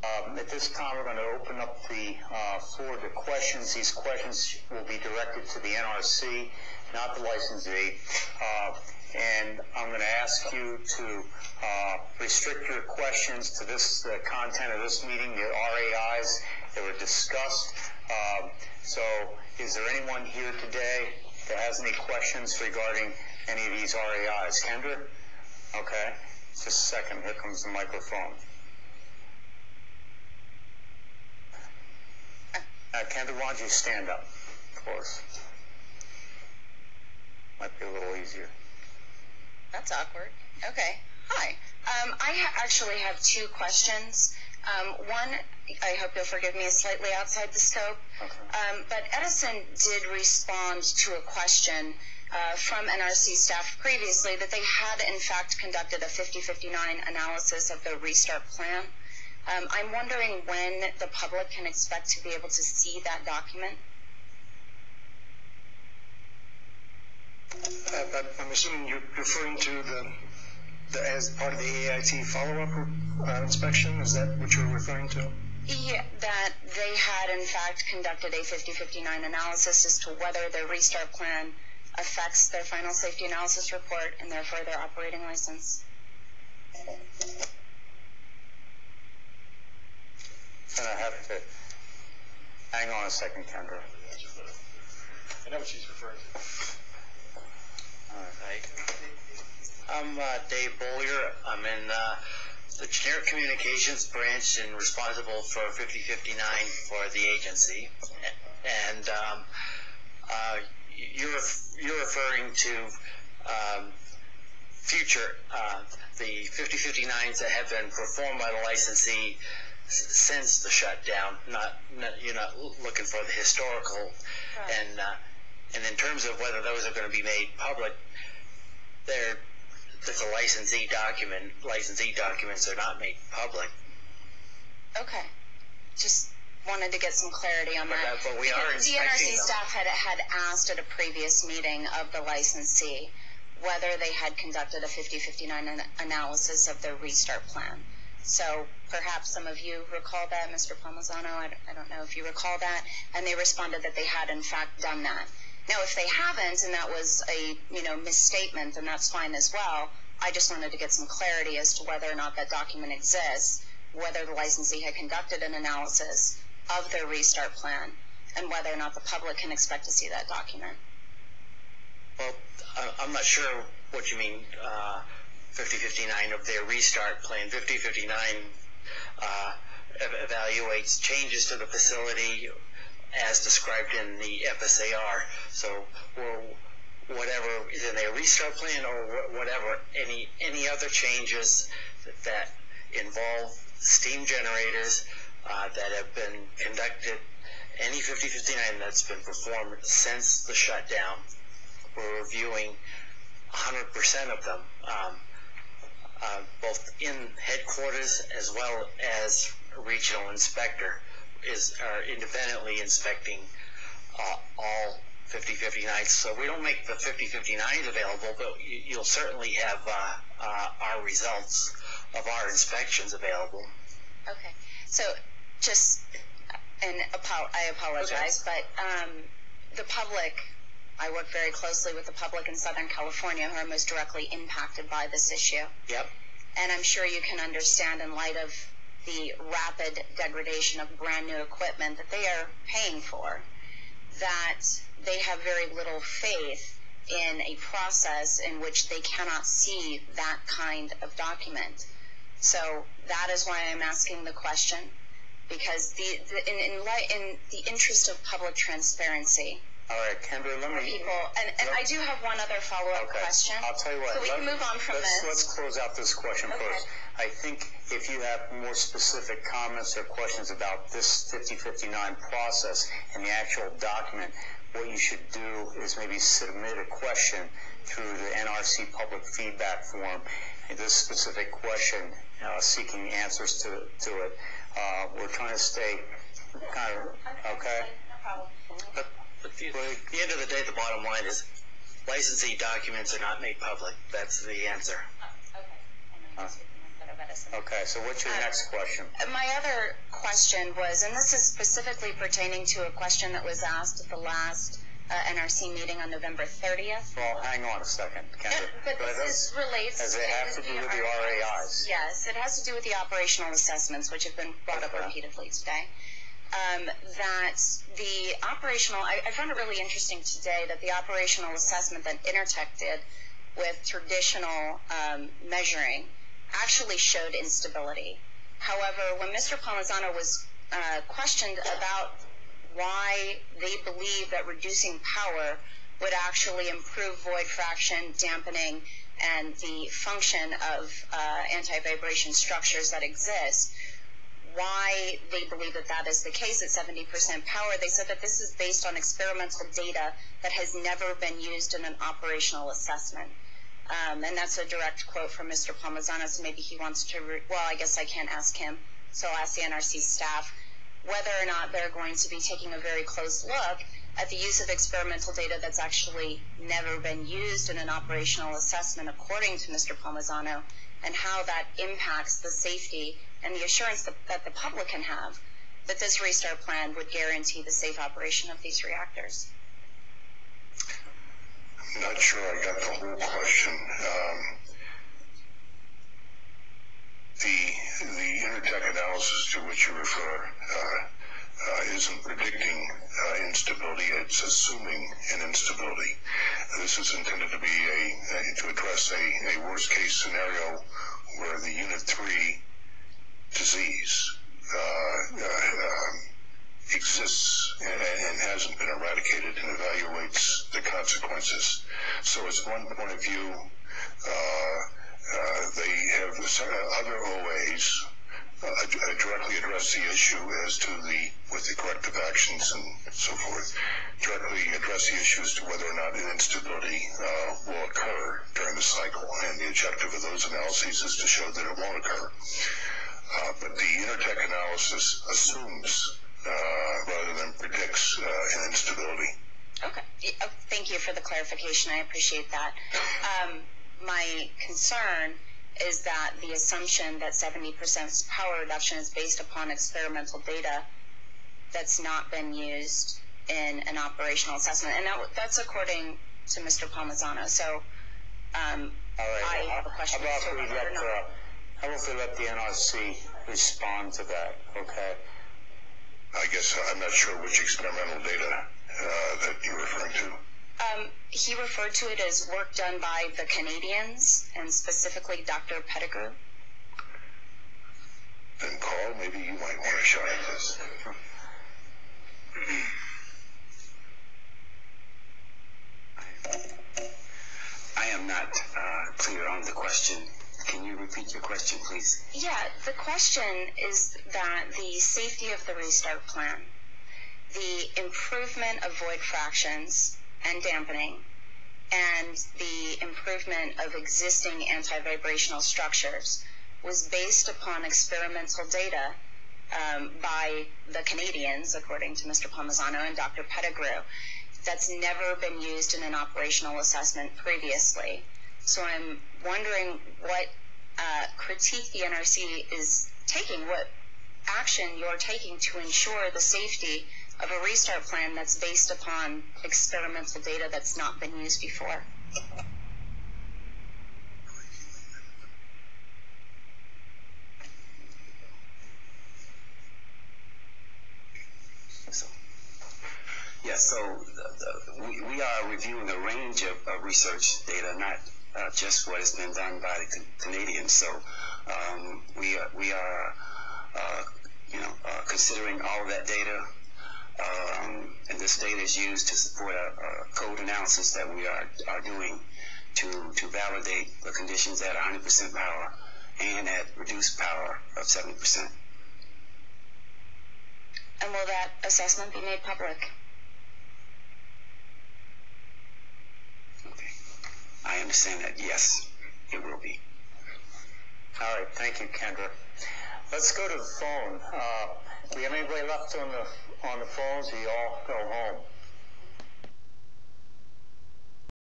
At this time, we're going to open up the floor to questions. These questions will be directed to the NRC, not the licensee. And I'm going to ask you to restrict your questions to this, the content of this meeting, the RAIs that were discussed. So is there anyone here today that has any questions regarding any of these RAIs? Kendra? Okay. Just a second. Here comes the microphone. Kendra, why don't you stand up for us? Might be a little easier. That's awkward. Okay. Hi. I actually have two questions. One, I hope you'll forgive me, is slightly outside the scope. Okay. But Edison did respond to a question from NRC staff previously that they had, in fact, conducted a 5059 analysis of the restart plan. I'm wondering when the public can expect to be able to see that document. I'm assuming you're referring to the as part of the AIT follow-up inspection. Is that what you're referring to? Yeah, that they had in fact conducted a 5059 analysis as to whether their restart plan affects their final safety analysis report and therefore their operating license. I'm going to have to hang on a second, Kendra. I know what she's referring to. All right. I'm Dave Beaulieu. I'm in the Generic Communications branch and responsible for 5059 for the agency. And you're referring to future the 5059s that have been performed by the licensee since the shutdown. You're not looking for the historical. Right. And in terms of whether those are going to be made public, there's a licensee document. Licensee documents are not made public. Okay. Just wanted to get some clarity on that. But we are inspecting the NRC them. staff had asked at a previous meeting of the licensee whether they had conducted a 5059 analysis of their restart plan. So perhaps some of you recall that, Mr. Palmisano. I don't know if you recall that. And they responded that they had in fact done that. Now, if they haven't, and that was a misstatement, then that's fine as well. I just wanted to get some clarity as to whether or not that document exists, whether the licensee had conducted an analysis of their restart plan, and whether or not the public can expect to see that document. Well, I'm not sure what you mean, 5059 of their restart plan. 5059 evaluates changes to the facility as described in the FSAR. So, whatever is in their restart plan, or whatever any other changes that involve steam generators that have been conducted, any 5059 that's been performed since the shutdown, we're reviewing 100% of them, both in headquarters as well as a regional inspector are independently inspecting all 5059s. So we don't make the 5059s available, but you'll certainly have our results of our inspections available. Okay. So just, and I apologize, okay. But the public, I work very closely with the public in Southern California who are most directly impacted by this issue. Yep. And I'm sure you can understand, in light of the rapid degradation of brand new equipment that they are paying for, that they have very little faith in a process in which they cannot see that kind of document. So that is why I'm asking the question, because in the interest of public transparency. All right, Kendra, let me... People, and I do have one other follow-up question. I'll tell you what. So we can move on from this. Let's close out this question first. I think if you have more specific comments or questions about this 5059 process and the actual document, what you should do is maybe submit a question through the NRC public feedback form. And this specific question, seeking answers to it. We're trying to stay kind of, okay? No problem. But at the end of the day, the bottom line is licensee documents are not made public. That's the answer. Okay. Edison. Okay, so what's your next question? My other question was, and this is specifically pertaining to a question that was asked at the last NRC meeting on November 30th. Well, hang on a second, Kendra. But this relates Does it have to do with the RAIs? Yes, it has to do with the operational assessments, which have been brought up repeatedly today. That the operational, I found it really interesting today that the operational assessment that Intertech did with traditional measuring actually showed instability. However, when Mr. Palmisano was questioned about why they believe that reducing power would actually improve void fraction, dampening, and the function of anti-vibration structures that exist, why they believe that that is the case at 70% power, they said that this is based on experimental data that has never been used in an operational assessment. And that's a direct quote from Mr. Palmisano, so maybe he wants to, well, I guess I can't ask him, so I'll ask the NRC staff whether or not they're going to be taking a very close look at the use of experimental data that's actually never been used in an operational assessment, according to Mr. Palmisano, and how that impacts the safety and the assurance that the public can have that this restart plan would guarantee the safe operation of these reactors. I'm not sure I got the whole question. The Intertech analysis to which you refer isn't predicting instability, it's assuming an instability. This is intended to be to address a worst case scenario where the Unit 3 disease exists and hasn't been eradicated, and evaluates the consequences. So as one point of view, they have other OAs directly address the issue as to with the corrective actions and so forth, directly address the issue as to whether or not an instability will occur during the cycle, and the objective of those analyses is to show that it won't occur. But the Intertech analysis assumes rather than predicts an instability. Okay. Thank you for the clarification. I appreciate that. My concern is that the assumption that 70% power reduction is based upon experimental data that's not been used in an operational assessment. And that's according to Mr. Palmisano. So All right. I have a question. How about we let the NRC respond to that, okay? I guess I'm not sure which experimental data that you're referring to. He referred to it as work done by the Canadians, and specifically Dr. Pettigrew. Then Carl, maybe you might want to shine this. I am not clear on the question. Can you repeat your question, please? Yeah, the question is that the safety of the restart plan, the improvement of void fractions and dampening, and the improvement of existing anti-vibrational structures was based upon experimental data by the Canadians, according to Mr. Palmisano and Dr. Pettigrew, that's never been used in an operational assessment previously. So I'm wondering what critique the NRC is taking, what action you're taking to ensure the safety of a restart plan that's based upon experimental data that's not been used before. So we are reviewing a range of research data, not just what has been done by the Canadians. So we are considering all of that data, and this data is used to support a code analysis that we are doing to validate the conditions at 100% power and at reduced power of 70%. And will that assessment be made public? I understand that, yes, it will be. All right, thank you, Kendra. Let's go to the phone. Do we have anybody left on the phones, or you all go home?